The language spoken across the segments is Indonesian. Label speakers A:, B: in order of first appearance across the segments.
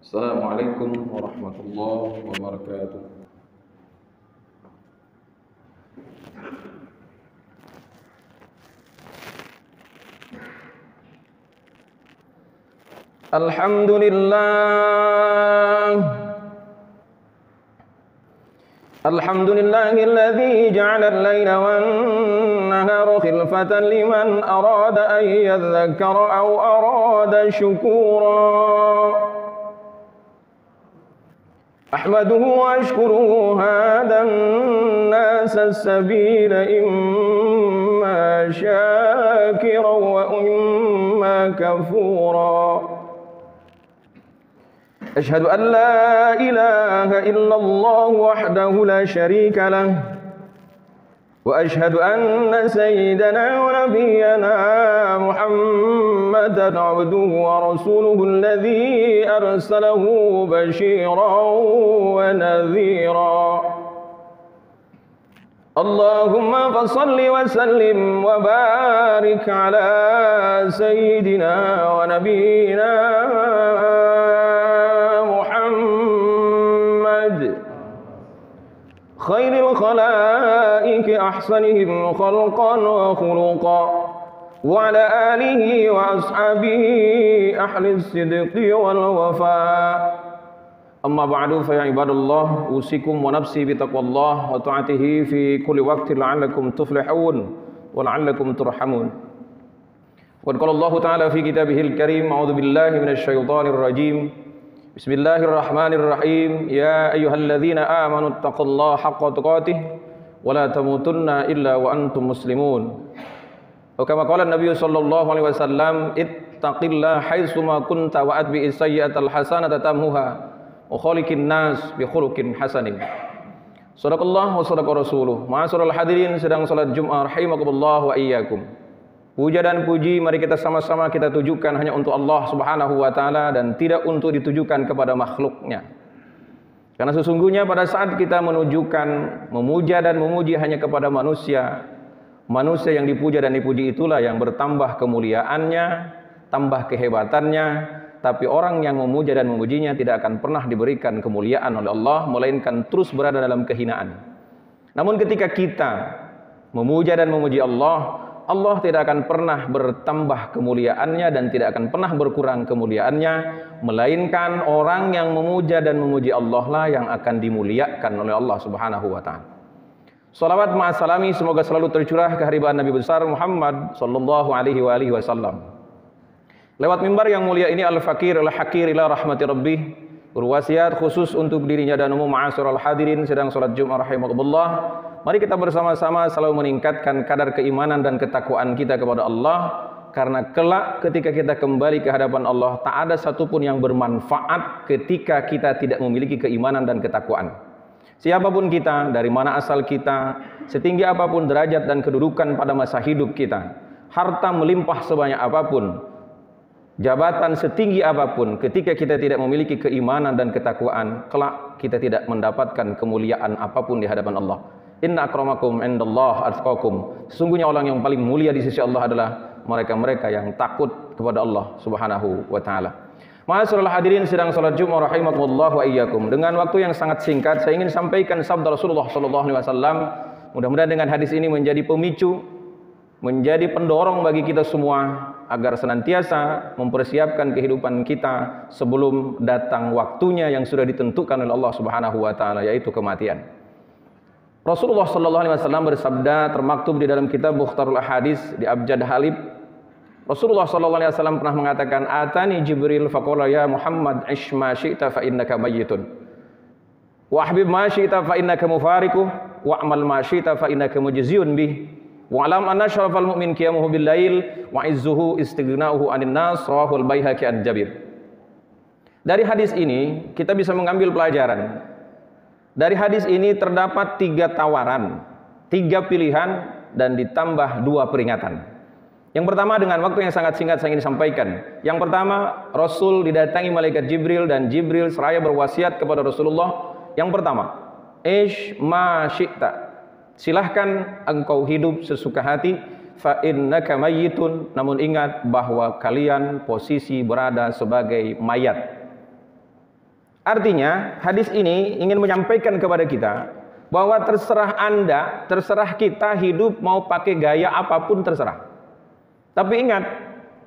A: Assalamualaikum warahmatullahi wabarakatuh. Alhamdulillahilladzi ja'ala al-laila wan-nahara khilfatan liman arada an yadhakkara aw arada syukura. Ahmaduhu wa ashkuruhu hadan nasa as-sabila imma syakiran wa imma kafura. Ashhadu an la ilaha illallah wahdahu la syarika lah wa ashhadu anna sayyidana wa nabiyyana Muhammadan abduhu wa rasuluhu alladhi arsalahu bashiran wa nadhira. Allahumma fassalli wa sallim wa barik ala sayyidina wa nabiyyina khairil khalaiki ahsanihim khalqan wa khuluqan wa ala alihi wa ashabihi ahli sidqi wal wafa. Amma ba'du, fa ya ibadallah, usikum wa nafsi bi taqwallah wa ta'atihi fi kulli waqtin la'allakum tuflihun wa la'allakum turhamun. Qad qala Allah ta'ala fi kitabihil karim, a'udzu billahi minasy syaithanir rajim. Bismillahirrahmanirrahim. Ya ayyuhalladzina amanu taqullaha haqqa tuqatih wa la tamutunna illa wa antum muslimun. Wa kama qala an-nabiy sallallahu alaihi wasallam, ittaqillaha haitsu ma kunta wa atbi'is sayyi'atal hasanata tamhuha wa khaliqin nas bi khuluqin hasanin. Shadaqallah wa shadaqa rasuluh. Ma'asyiral hadirin sedang salat Jumat rahimakumullah wa iyyakum. Puja dan puji mari kita sama-sama kita tujukan hanya untuk Allah Subhanahu wa taala dan tidak untuk ditujukan kepada makhluknya. Karena sesungguhnya pada saat kita menunjukkan memuja dan memuji hanya kepada manusia, manusia yang dipuja dan dipuji itulah yang bertambah kemuliaannya, tambah kehebatannya, tapi orang yang memuja dan memujinya tidak akan pernah diberikan kemuliaan oleh Allah, melainkan terus berada dalam kehinaan. Namun ketika kita memuja dan memuji Allah, Allah tidak akan pernah bertambah kemuliaannya dan tidak akan pernah berkurang kemuliaannya, melainkan orang yang memuja dan memuji Allah lah yang akan dimuliakan oleh Allah Subhanahu wa taala. Shalawat ma'asalami semoga selalu tercurah kehadiran Nabi besar Muhammad sallallahu alaihi wasallam. Lewat mimbar yang mulia ini al-fakir al-hakir ila rahmati rabbih berwasiat khusus untuk dirinya dan umum ma'asyiral hadirin sedang salat Jumat rahimakumullah. Mari kita bersama-sama selalu meningkatkan kadar keimanan dan ketakwaan kita kepada Allah, karena kelak ketika kita kembali ke hadapan Allah tak ada satupun yang bermanfaat ketika kita tidak memiliki keimanan dan ketakwaan. Siapapun kita, dari mana asal kita, setinggi apapun derajat dan kedudukan pada masa hidup kita, harta melimpah sebanyak apapun, jabatan setinggi apapun, ketika kita tidak memiliki keimanan dan ketakwaan, kelak kita tidak mendapatkan kemuliaan apapun di hadapan Allah. Inna akramakum indallah atqakum. Sesungguhnya orang yang paling mulia di sisi Allah adalah mereka-mereka yang takut kepada Allah Subhanahu wa taala. Ma'asyiral hadirin sedang salat Jumat rahimakumullah wa iyyakum. Dengan waktu yang sangat singkat saya ingin sampaikan sabda Rasulullah sallallahu alaihi wasallam. Mudah-mudahan dengan hadis ini menjadi pemicu, menjadi pendorong bagi kita semua agar senantiasa mempersiapkan kehidupan kita sebelum datang waktunya yang sudah ditentukan oleh Allah Subhanahu wa taala, yaitu kematian. Rasulullah sallallahu alaihi wasallam bersabda, termaktub di dalam kitab Mukhtarul Ahadits di Abjad Halib. Rasulullah sallallahu alaihi wasallam pernah mengatakan, "Atani Jibril faqala ya Muhammad ish ma syi'ta fa innaka mayyitun. Wa ahbib ma syi'ta fa innaka mufariquh, wa amal ma syi'ta fa innaka mujziyun bih. Wa alam anna syarafal mu'min qiyamuhu bil lail wa izzuhu istighna'uhu 'anil nas." Rawahul Baihaqi an Jabir. Dari hadis ini kita bisa mengambil pelajaran. Dari hadis ini terdapat 3 tawaran, 3 pilihan dan ditambah 2 peringatan. Yang pertama, dengan waktu yang sangat singkat saya ingin sampaikan. Yang pertama, Rasul didatangi malaikat Jibril dan Jibril seraya berwasiat kepada Rasulullah. Yang pertama, ish ma syi'ta. Silahkan engkau hidup sesuka hati, fa innaka mayyitun. Namun ingat bahwa kalian posisi berada sebagai mayat. Artinya, hadis ini ingin menyampaikan kepada kita bahwa terserah Anda, terserah kita hidup mau pakai gaya apapun terserah. Tapi ingat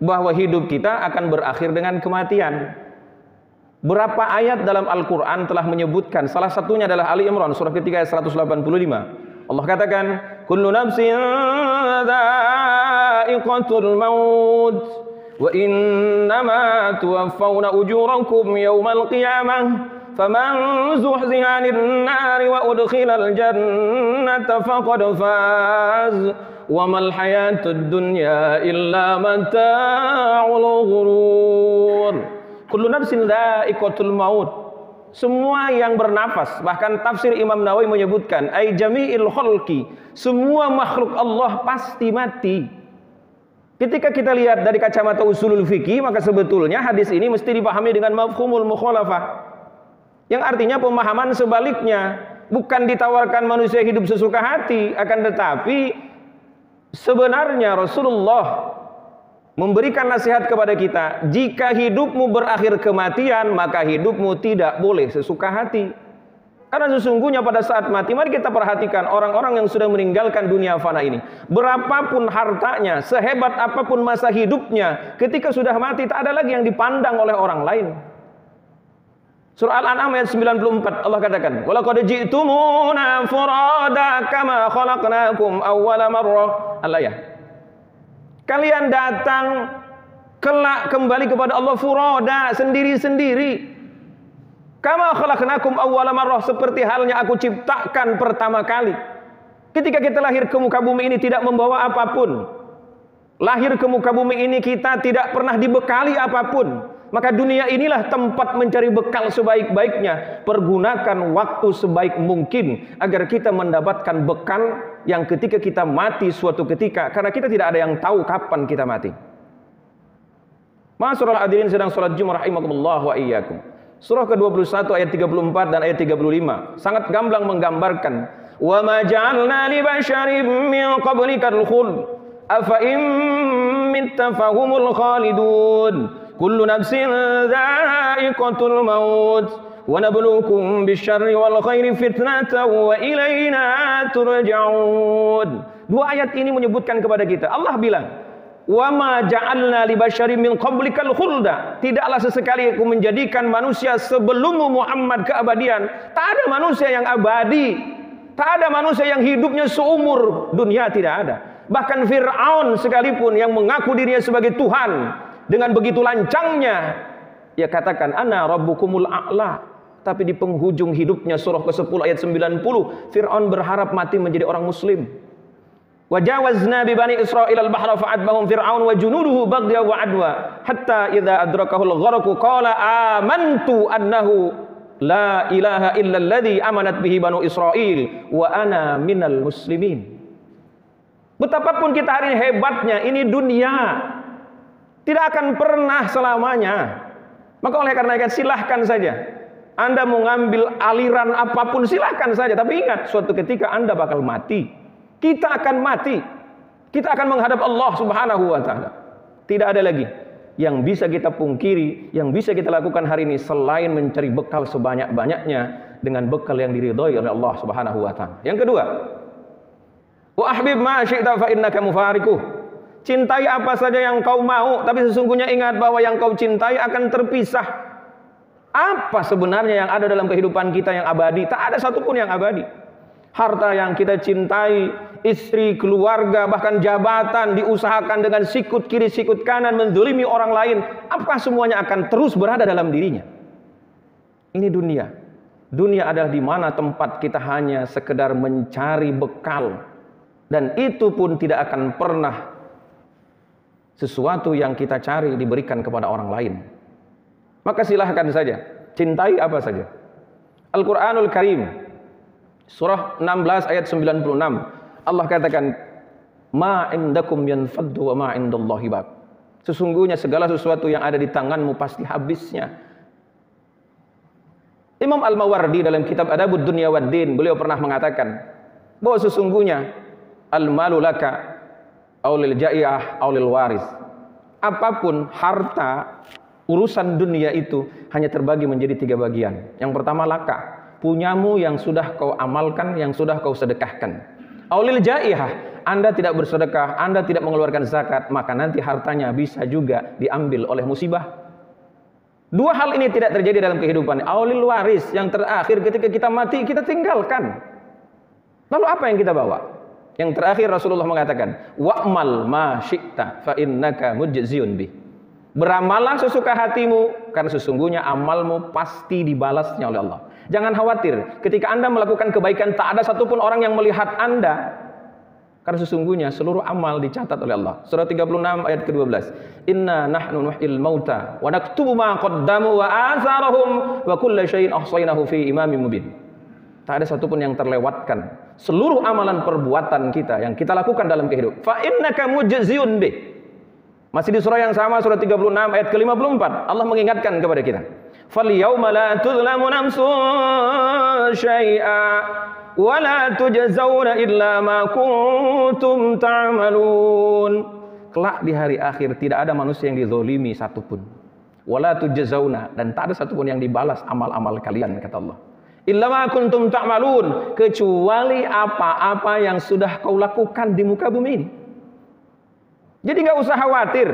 A: bahwa hidup kita akan berakhir dengan kematian. Berapa ayat dalam Al-Quran telah menyebutkan, salah satunya adalah Ali Imran surah ketiga ayat 185. Allah katakan, kullu nafsin dha'iqatul maut wa innama tuwaffawna ujurakum yawmal qiyamah faman zuhziha 'anil nari wa udkhilal jannata faqad faz wa mal hayatud dunya illa mata'ul ghurur. Kullu nafsin dha'iqatul maut. Semua yang bernafas, bahkan tafsir Imam Nawawi menyebutkan ai jami'il khalqi, semua makhluk Allah pasti mati. Ketika kita lihat dari kacamata usulul fikih, maka sebetulnya hadis ini mesti dipahami dengan mafhumul mukhalafah, yang artinya pemahaman sebaliknya. Bukan ditawarkan manusia hidup sesuka hati, akan tetapi sebenarnya Rasulullah memberikan nasihat kepada kita, jika hidupmu berakhir kematian, maka hidupmu tidak boleh sesuka hati. Karena sesungguhnya pada saat mati, mari kita perhatikan orang-orang yang sudah meninggalkan dunia fana ini. Berapapun hartanya, sehebat apapun masa hidupnya, ketika sudah mati tak ada lagi yang dipandang oleh orang lain. Surah Al-An'am ayat 94, Allah katakan, "Walaqad ji'tumuna furada kama khalaqnakum awwala marrah." Al-ayah. Kalian datang kelak kembali kepada Allah furoda, sendiri-sendiri. Kama khalaqnakum awwala marrah, seperti halnya aku ciptakan pertama kali. Ketika kita lahir ke muka bumi ini tidak membawa apapun. Lahir ke muka bumi ini kita tidak pernah dibekali apapun. Maka dunia inilah tempat mencari bekal sebaik-baiknya. Pergunakan waktu sebaik mungkin agar kita mendapatkan bekal yang ketika kita mati suatu ketika, karena kita tidak ada yang tahu kapan kita mati. Ma'asyiral hadirin sedang salat Jumat rahimakumullah wa iyyakum. Surah ke-21 ayat 34 dan ayat 35 sangat gamblang menggambarkan, wa ma ja'alna li basyarin min qablikal khuld afa in mitta fahumul khalidun. Kullu nafsin dha'iqatul maut wa nabluukum bisyarri wal khairi fitnatan wa ilaina turja'un. Dua ayat ini menyebutkan kepada kita, Allah bilang, wa ma ja'alna li basyarin min qablikal khulda, tidaklah sesekali aku menjadikan manusia sebelummu Muhammad keabadian. Tak ada manusia yang abadi, tak ada manusia yang hidupnya seumur dunia, tidak ada. Bahkan Fir'aun sekalipun yang mengaku dirinya sebagai Tuhan, dengan begitu lancangnya ia katakan ana rabbukumul a'la, tapi di penghujung hidupnya surah ke-10 ayat 90 Fir'aun berharap mati menjadi orang muslim. Wajawazna bi bani Israil al-bahra fa'adbahum fir'aun wa junuduhu baghya wa adwa hatta idza adrakahul gharqu qala amantu annahu la ilaha illa alladhi amanat bihi banu Israil wa ana minal muslimin. Betapapun kita hari ini hebatnya, ini dunia tidak akan pernah selamanya. Maka oleh karena itu silahkan saja Anda mau ngambil aliran apapun, silahkan saja. Tapi ingat, suatu ketika Anda bakal mati. Kita akan mati. Kita akan menghadap Allah Subhanahu wa ta'ala. Tidak ada lagi yang bisa kita pungkiri, yang bisa kita lakukan hari ini selain mencari bekal sebanyak-banyaknya dengan bekal yang diridhai oleh Allah Subhanahu wa ta'ala. Yang kedua, wa ahbib ma syi'ta fa innaka mufariquh. Cintai apa saja yang kau mau, tapi sesungguhnya ingat bahwa yang kau cintai akan terpisah. Apa sebenarnya yang ada dalam kehidupan kita yang abadi? Tak ada satupun yang abadi. Harta yang kita cintai, istri, keluarga, bahkan jabatan, diusahakan dengan sikut kiri, sikut kanan, menzalimi orang lain. Apa semuanya akan terus berada dalam dirinya? Ini dunia. Dunia adalah di mana tempat kita hanya sekedar mencari bekal. Dan itu pun tidak akan pernah sesuatu yang kita cari diberikan kepada orang lain. Maka silahkan saja, cintai apa saja. Al-Quranul Karim surah 16 ayat 96, Allah katakan, ma indakum yanfaddu wa ma indallahi baq. Sesungguhnya segala sesuatu yang ada di tanganmu pasti habisnya. Imam Al-Mawardi dalam kitab Adabud Dunya Waddin, beliau pernah mengatakan bahwa sesungguhnya al-malu laka aulil ja'iyah aulil waris. Apapun harta, urusan dunia itu hanya terbagi menjadi 3 bagian. Yang pertama laka, punyamu yang sudah kau amalkan, yang sudah kau sedekahkan. Aulil jaihah, Anda tidak bersedekah, Anda tidak mengeluarkan zakat, maka nanti hartanya bisa juga diambil oleh musibah. 2 hal ini tidak terjadi dalam kehidupan. Aulil waris, yang terakhir ketika kita mati kita tinggalkan. Lalu apa yang kita bawa? Yang terakhir Rasulullah mengatakan, wa'mal ma syi'ta fa innaka mujziyun bih. Beramallah sesuka hatimu, karena sesungguhnya amalmu pasti dibalasnya oleh Allah. Jangan khawatir, ketika Anda melakukan kebaikan tak ada satupun orang yang melihat Anda, karena sesungguhnya seluruh amal dicatat oleh Allah. Surah 36 ayat ke-12. Inna nahnu nuhyil mauta wa naktubu ma qaddamu wa atharahum wa kulla syai'in ahsaynahu fi imamin mubin. Tak ada satupun yang terlewatkan. Seluruh amalan perbuatan kita yang kita lakukan dalam kehidupan. Fa innaka mujziyun bih. Masih di surah yang sama, surah 36 ayat ke-54. Allah mengingatkan kepada kita. Fal yauma la tuzlamu nafsun syai'a wa la tujzauna illa ma kuntum ta'malun. Kelak di hari akhir tidak ada manusia yang dizolimi satupun. Wala tujzauna, dan tak ada satupun yang dibalas amal-amal kalian, kata Allah. Illa ma kuntum ta'malun, kecuali apa-apa yang sudah kau lakukan di muka bumi ini. Jadi nggak usah khawatir.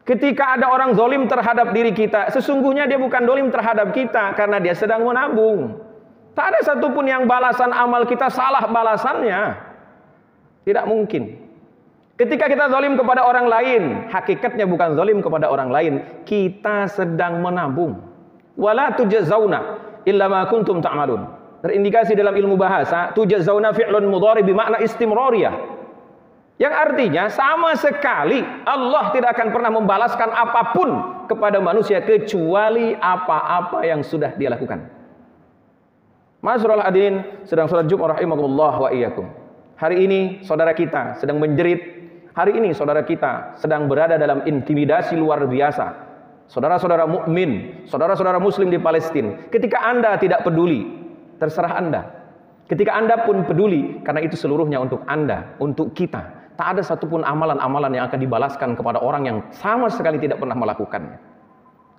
A: Ketika ada orang zolim terhadap diri kita, sesungguhnya dia bukan zolim terhadap kita karena dia sedang menabung. Tak ada satupun yang balasan amal kita salah balasannya. Tidak mungkin. Ketika kita zolim kepada orang lain, hakikatnya bukan zolim kepada orang lain, kita sedang menabung. Wala tujzauna illa ma kuntum ta'malun. Terindikasi dalam ilmu bahasa, tujzauna fi'lun mudhari bermakna istimrariyah. Yang artinya sama sekali Allah tidak akan pernah membalaskan apapun kepada manusia kecuali apa-apa yang sudah dia lakukan. Ma'asyiral hadirin sedang salat Jumat rahimakumullah wa iyyakum. Hari ini saudara kita sedang menjerit. Hari ini saudara kita sedang berada dalam intimidasi luar biasa. Saudara-saudara mukmin, saudara-saudara muslim di Palestina. Ketika Anda tidak peduli, terserah Anda. Ketika Anda pun peduli, karena itu seluruhnya untuk Anda, untuk kita. Tak ada satupun amalan-amalan yang akan dibalaskan kepada orang yang sama sekali tidak pernah melakukannya.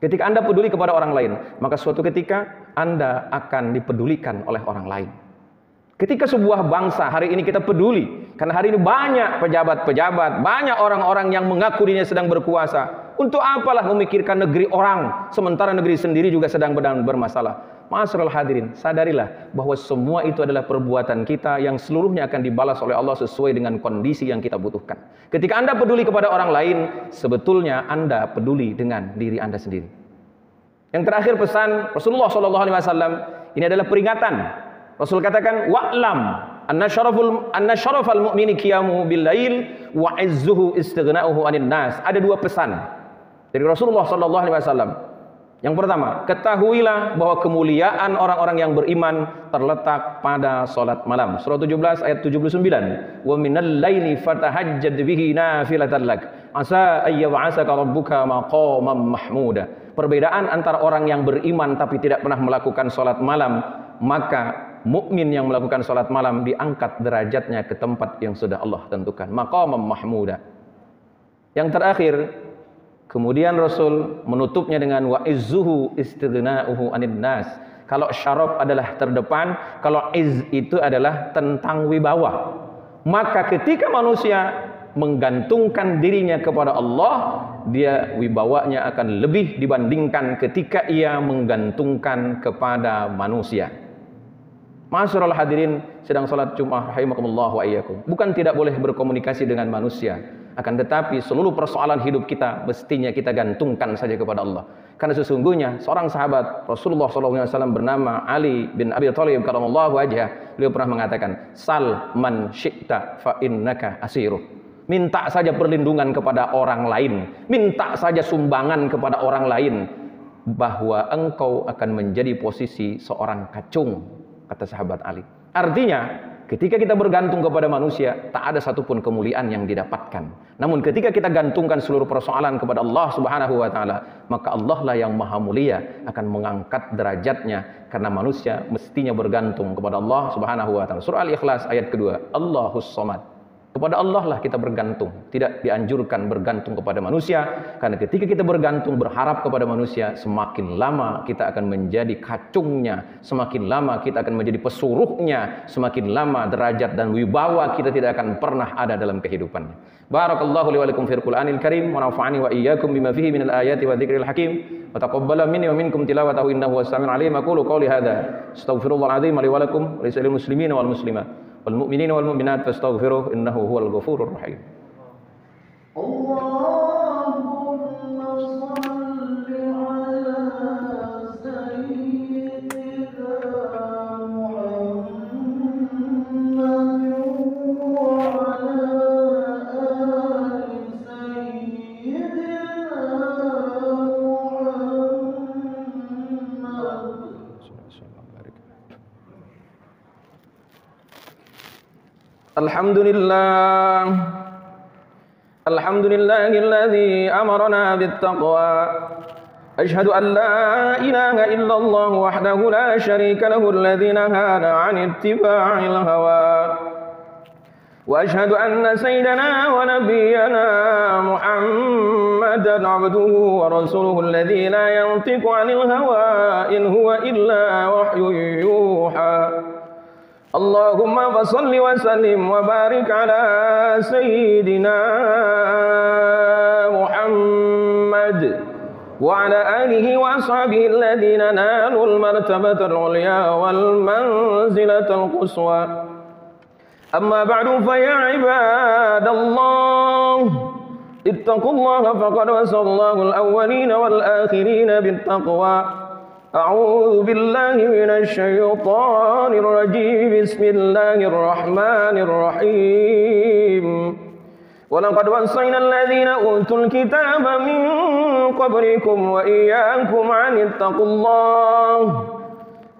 A: Ketika Anda peduli kepada orang lain, maka suatu ketika Anda akan dipedulikan oleh orang lain. Ketika sebuah bangsa, hari ini kita peduli, karena hari ini banyak pejabat-pejabat, banyak orang-orang yang mengaku dirinya sedang berkuasa. Untuk apalah memikirkan negeri orang, sementara negeri sendiri juga sedang bermasalah. Ma'asyiral hadirin, sadarilah bahwa semua itu adalah perbuatan kita yang seluruhnya akan dibalas oleh Allah sesuai dengan kondisi yang kita butuhkan. Ketika Anda peduli kepada orang lain, sebetulnya Anda peduli dengan diri Anda sendiri. Yang terakhir pesan Rasulullah SAW, ini adalah peringatan. Rasul katakan, wa'lam anna syarafal mu'mini qiyamuhu bil lail wa izzuhu istighna'uhu 'anil nas. Ada 2 pesan dari Rasulullah SAW. Yang pertama, ketahuilah bahwa kemuliaan orang-orang yang beriman terletak pada salat malam. Surah 17 ayat 79. Wa minal laili fatahajjad bihi nafilatan lak asa ayyab'asaka rabbuka maqaman mahmuda. Perbedaan antara orang yang beriman tapi tidak pernah melakukan salat malam, maka mukmin yang melakukan salat malam diangkat derajatnya ke tempat yang sudah Allah tentukan, maqaman mahmuda. Yang terakhir, kemudian Rasul menutupnya dengan wa izzuhu istighna'uhu 'anil nas. Kalau syaraf adalah terdepan, kalau iz itu adalah tentang wibawa. Maka ketika manusia menggantungkan dirinya kepada Allah, dia wibawanya akan lebih dibandingkan ketika ia menggantungkan kepada manusia. Ma'asyiral hadirin sedang salat Jumat rahimakumullah wa iyyakum. Bukan tidak boleh berkomunikasi dengan manusia, akan tetapi seluruh persoalan hidup kita mestinya kita gantungkan saja kepada Allah. Karena sesungguhnya seorang sahabat Rasulullah SAW bernama Ali bin Abi Thalib karramallahu wajhah, beliau pernah mengatakan, sal man syi'ta fa innaka asiruh. Minta saja perlindungan kepada orang lain, minta saja sumbangan kepada orang lain, bahwa engkau akan menjadi posisi seorang kacung, kata sahabat Ali. Artinya, ketika kita bergantung kepada manusia, tak ada satupun kemuliaan yang didapatkan. Namun ketika kita gantungkan seluruh persoalan kepada Allah Subhanahu wa taala, maka Allah lah yang maha mulia akan mengangkat derajatnya, karena manusia mestinya bergantung kepada Allah Subhanahu wa taala. Surah Al-Ikhlas ayat kedua. Allahus Samad. Kepada Allah lah kita bergantung. Tidak dianjurkan bergantung kepada manusia. Karena ketika kita bergantung, berharap kepada manusia, semakin lama kita akan menjadi kacungnya. Semakin lama kita akan menjadi pesuruhnya. Semakin lama derajat dan wibawa kita tidak akan pernah ada dalam kehidupannya. Barakallahu li wa lakum fil Qur'anil Karim. Wa nafa'ani wa iyyakum bima fihi minal ayati wa dzikril hakim. Wa taqabbala minni wa minkum tilawatahu innahu was-sami'ul 'alim. Aqulu qawli hadza. Astaghfirullahal 'azim li wa lakum wa lisa'ilil muslimina wal muslimat. والمؤمنين والمؤمنات فاستغفروه إنه هو الغفور الرحيم. اللهم صل على سيدنا محمد وعلى آل سيدنا محمد. Alhamdulillah alladzi amarna bittaqwa ashhadu an la ilaha illallah wahdahu la syarika lahu alladzi nahana 'an ittiba'il hawa wa ashhadu anna sayyidana wa nabiyyana Muhammadan 'abduhu wa rasuluhu alladzi la yantiqu 'anil hawa in huwa illa wahyun yuha. Allahumma fasalli wa sallim wa barik ala sayyidina Muhammad wa ala alihi wa ashabihi alladhina nalul martabatal ulya wal manzilatal quswa. Amma ba'du fa ya ibadallah ittaqullaha faqad wasallahu al-awwalina wal akhirina bittaqwa. أعوذ بالله من الشيطان الرجيم بسم الله الرحمن الرحيم ولقد وصينا الذين أوتوا الكتاب من قبلكم وإياكم أن اتقوا الله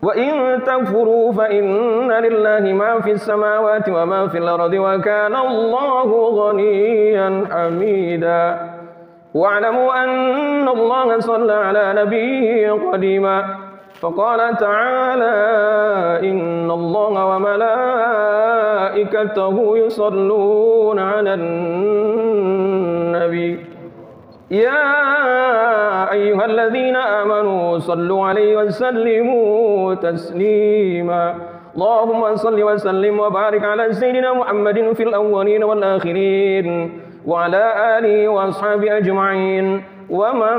A: وإن تكفروا فإن لله ما في السماوات وما في الأرض وكان الله غنيا حميدا واعلموا أن الله صلى على نبيه قديما فقال تعالى إن الله وملائكته يصلون على النبي يا أيها الذين آمنوا صلوا عليه وسلموا تسليما اللهم صل وسلم وبارك على سيدنا محمد في الأولين والآخرين وعلى آله وأصحابه أجمعين ومن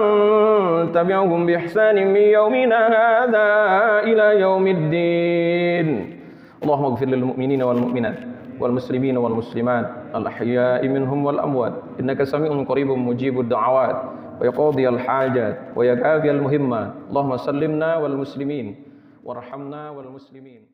A: تبعهم بإحسان من يومنا هذا إلى يوم الدين. اللهم اغفر للمؤمنين والمؤمنات والمسلمين والمسلمات الأحياء منهم والأموات إنك سميع قريب مجيب الدعوات ويقاضي الحاجات ويكافي المهمات. اللهم سلمنا والمسلمين وارحمنا والمسلمين.